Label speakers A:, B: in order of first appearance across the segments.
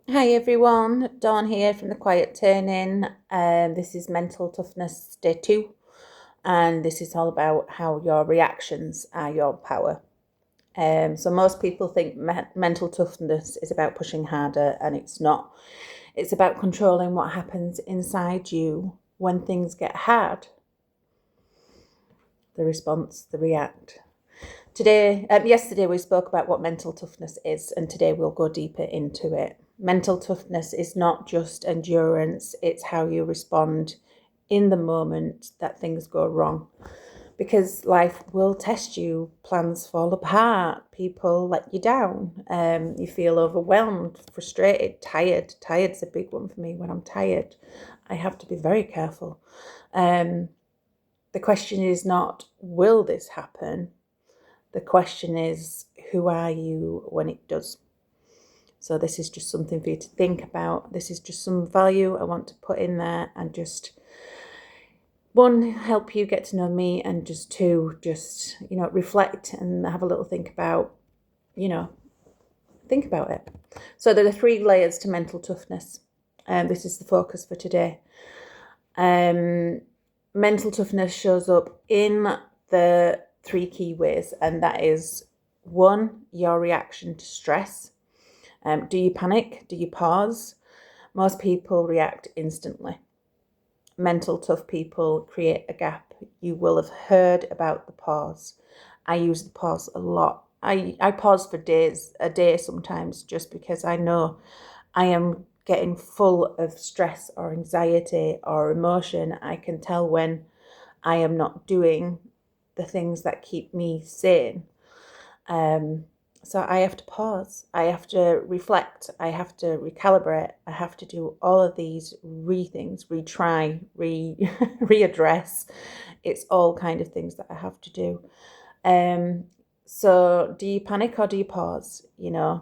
A: Hi everyone, Dawn here from the Quiet Turning. This is Mental Toughness Day 2, and this is all about how your reactions are your power. So most people think mental toughness is about pushing harder, and it's not. It's about controlling what happens inside you when things get hard. The response, the react. Yesterday we spoke about what mental toughness is, and today we'll go deeper into it. Mental toughness is not just endurance, it's how you respond in the moment that things go wrong. Because life will test you, plans fall apart, people let you down, you feel overwhelmed, frustrated, tired. Tired's a big one for me. When I'm tired, I have to be very careful. The question is not, will this happen? The question is, who are you when it does? So this is just something for you to think about. This is just some value I want to put in there, and just one, help you get to know me, and just two, just, reflect and have a little think about, think about it. So there are 3 layers to mental toughness. This is the focus for today. Mental toughness shows up in the 3 key ways, and that is 1, your reaction to stress. Do you panic? Do you pause? Most people react instantly. Mental tough people create a gap. You will have heard about the pause. I use the pause a lot. I pause for days, a day sometimes, just because I know I am getting full of stress or anxiety or emotion. I can tell when I am not doing the things that keep me sane. So I have to pause. I have to reflect. I have to recalibrate. I have to do all of these things, retry, readdress. It's all kind of things that I have to do. So do you panic or do you pause? The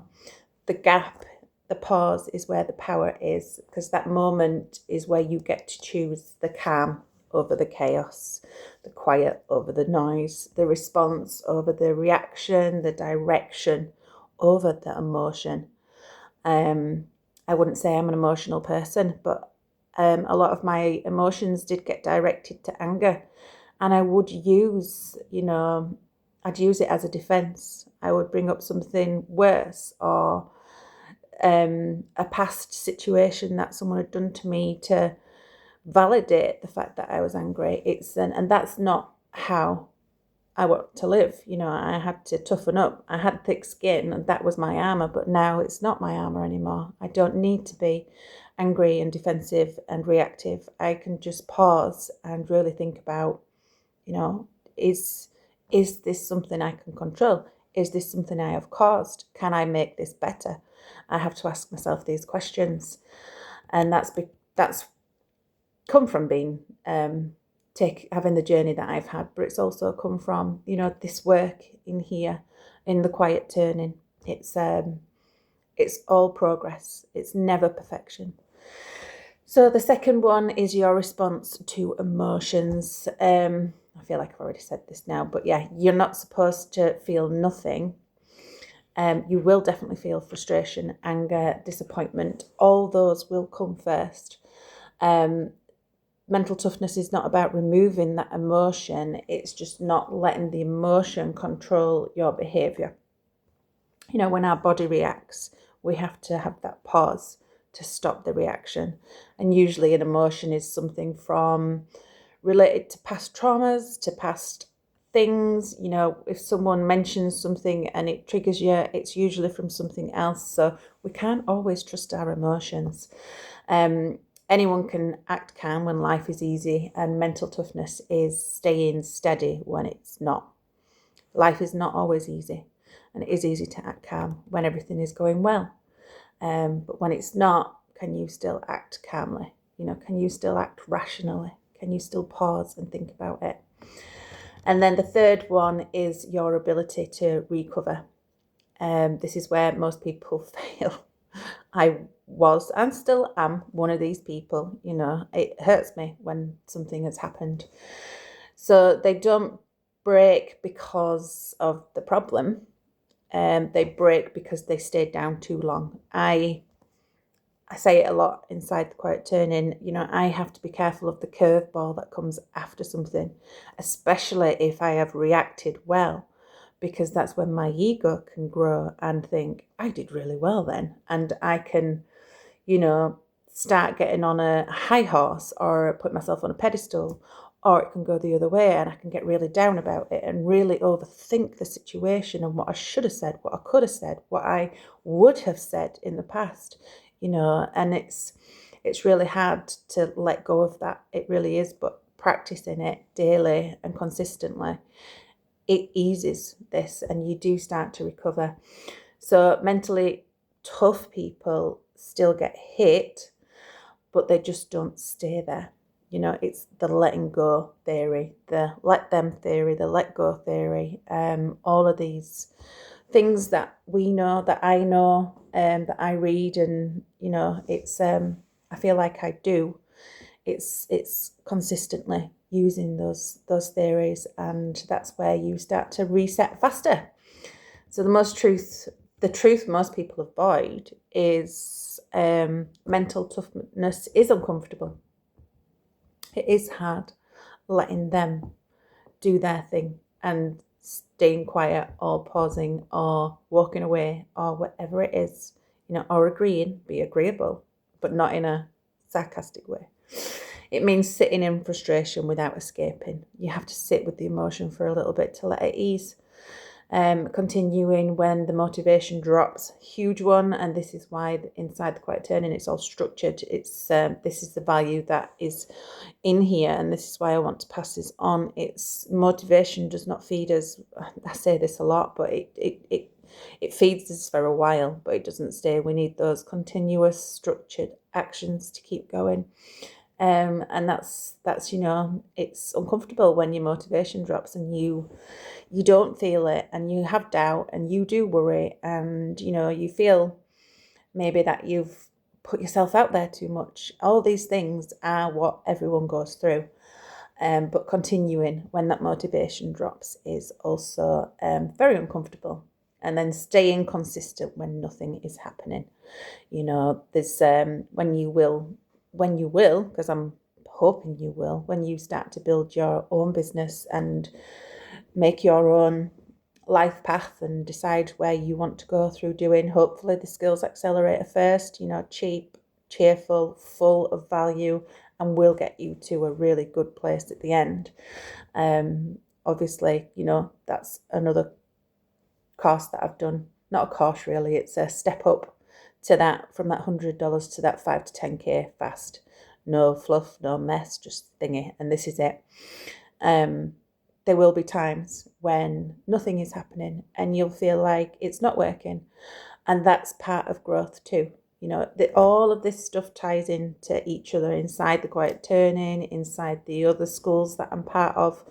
A: gap, the pause is where the power is, because that moment is where you get to choose the calm over the chaos, the quiet over the noise, the response over the reaction, the direction over the emotion. I wouldn't say I'm an emotional person, but a lot of my emotions did get directed to anger, and I would I'd use it as a defense. I would bring up something worse, or a past situation that someone had done to me, to validate the fact that I was angry. And that's not how I want to live. I had to toughen up. I had thick skin, and that was my armor. But now it's not my armor anymore. I don't need to be angry and defensive and reactive. I can just pause and really think about, is this something I can control? Is this something I have caused? Can I make this better? I have to ask myself these questions, and that's come from being having the journey that I've had, but it's also come from this work in here, in the quiet turning. It's all progress. It's never perfection. So the second one is your response to emotions. I feel like I've already said this now, but yeah, you're not supposed to feel nothing. You will definitely feel frustration, anger, disappointment. All those will come first. Mental toughness is not about removing that emotion. It's just not letting the emotion control your behavior. When our body reacts, we have to have that pause to stop the reaction. And usually an emotion is something from related to past traumas, to past things. If someone mentions something and it triggers you, it's usually from something else. So we can't always trust our emotions. Anyone can act calm when life is easy, and mental toughness is staying steady when it's not. Life is not always easy, and it is easy to act calm when everything is going well. But when it's not, can you still act calmly? Can you still act rationally? Can you still pause and think about it? And then the third one is your ability to recover. This is where most people fail. I was and still am one of these people. It hurts me when something has happened. So they don't break because of the problem. They break because they stayed down too long. I I say it a lot inside the quiet turning, I have to be careful of the curveball that comes after something, especially if I have reacted well, because that's when my ego can grow and think, I did really well then. And I can, you know, start getting on a high horse or put myself on a pedestal, or it can go the other way and I can get really down about it and really overthink the situation and what I should have said, what I could have said, what I would have said in the past, and it's really hard to let go of that. It really is, but practicing it daily and consistently, it eases this and you do start to recover. So mentally tough people still get hit, but they just don't stay there. It's the letting go theory, the let them theory, the let go theory, all of these things that we know, that I know, that I read, and it's I feel like I do. It's consistently using those theories, and that's where you start to reset faster. So the truth most people avoid is mental toughness is uncomfortable. It is hard letting them do their thing and staying quiet or pausing or walking away or whatever it is, or agreeing, be agreeable, but not in a sarcastic way. It means sitting in frustration without escaping. You have to sit with the emotion for a little bit to let it ease. Continuing when the motivation drops, huge one, and this is why inside the quiet turning it's all structured. It's this is the value that is in here, and this is why I want to pass this on. It's motivation does not feed us. I say this a lot, but it feeds us for a while, but it doesn't stay. We need those continuous structured actions to keep going. And that's it's uncomfortable when your motivation drops and you don't feel it and you have doubt and you do worry and you feel maybe that you've put yourself out there too much. All these things are what everyone goes through, but continuing when that motivation drops is also very uncomfortable. And then staying consistent when nothing is happening. There's when you will, because I'm hoping you will, when you start to build your own business and make your own life path and decide where you want to go through doing, hopefully, the skills accelerator first, cheap, cheerful, full of value, and will get you to a really good place at the end. Obviously, that's another course that I've done. Not a course really, it's a step up to that, from that $100 to that 5 to 10k fast. No fluff, no mess, just thingy, and this is it. There will be times when nothing is happening and you'll feel like it's not working, and that's part of growth too. All of this stuff ties into each other inside the quiet turning, inside the other schools that I'm part of.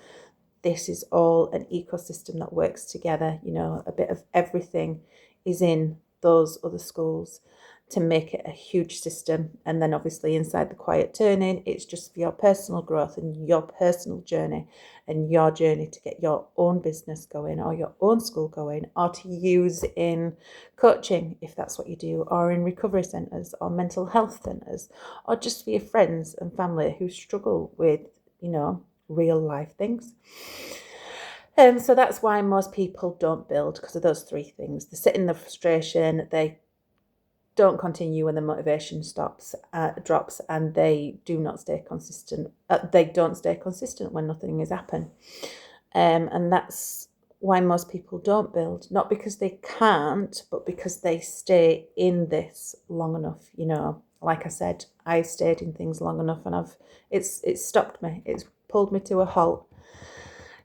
A: This is all an ecosystem that works together. A bit of everything is in those other schools to make it a huge system. And then obviously inside the quiet turning, it's just for your personal growth and your personal journey and your journey to get your own business going or your own school going, or to use in coaching if that's what you do, or in recovery centres or mental health centres, or just for your friends and family who struggle with, real life things. So that's why most people don't build, because of those three things. They sit in the frustration, they don't continue when the motivation drops, and they do not stay consistent. They don't stay consistent when nothing is happening. And that's why most people don't build, not because they can't, but because they stay in this long enough. Like I said, I've stayed in things long enough, and it's stopped me. It's pulled me to a halt.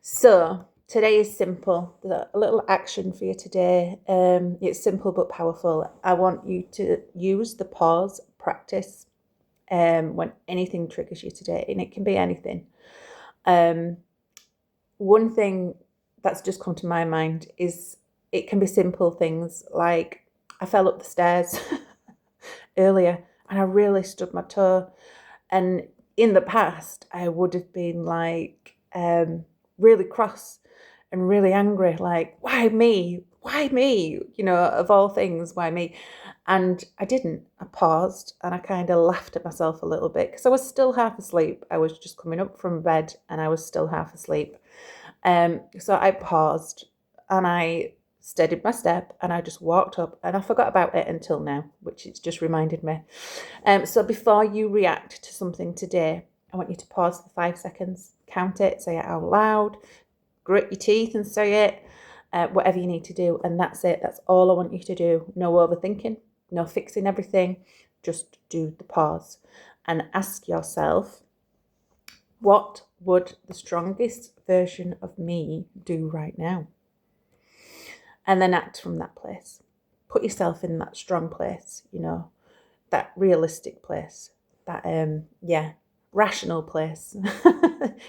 A: So today is simple. There's a little action for you today. It's simple but powerful. I want you to use the pause practice when anything triggers you today, and it can be anything. One thing that's just come to my mind is it can be simple things like I fell up the stairs earlier and I really stubbed my toe. And in the past, I would have been like really cross and really angry, like, why me? why me? You know, of all things, why me? And I didn't. I paused and I kind of laughed at myself a little bit because I was still half asleep. I was just coming up from bed and I was still half asleep. So I paused and I steadied my step and I just walked up and I forgot about it until now, which it's just reminded me. So before you react to something today, I want you to pause for 5 seconds, count it, say it out loud, grit your teeth and say it, whatever you need to do. And that's it. That's all I want you to do. No overthinking, no fixing everything. Just do the pause and ask yourself, what would the strongest version of me do right now? And then act from that place. Put yourself in that strong place, you know, that realistic place, that rational place.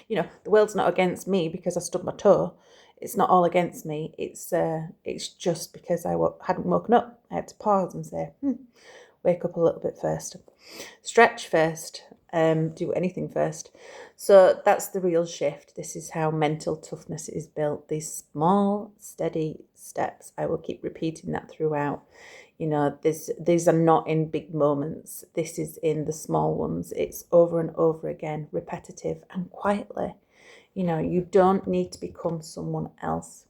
A: You know, the world's not against me because I stubbed my toe. It's not all against me. It's just because I hadn't woken up. I had to pause and say, wake up a little bit first, stretch first, do anything first. So that's the real shift. This is how mental toughness is built. These small, steady steps. I will keep repeating that throughout. You know, these are not in big moments. This is in the small ones. It's over and over again, repetitive and quietly. You know, you don't need to become someone else.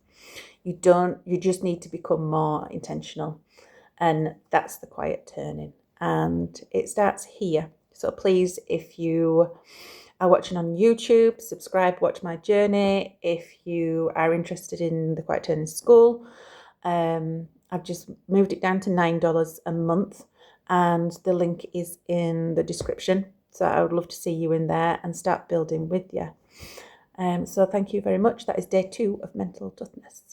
A: You just need to become more intentional. And that's the quiet turning. And it starts here. So please, if you are watching on YouTube, subscribe, watch my journey. If you are interested in the Quiet Turning School, I've just moved it down to $9 a month, and the link is in the description. So I would love to see you in there and start building with you. So thank you very much. That is day 2 of mental toughness.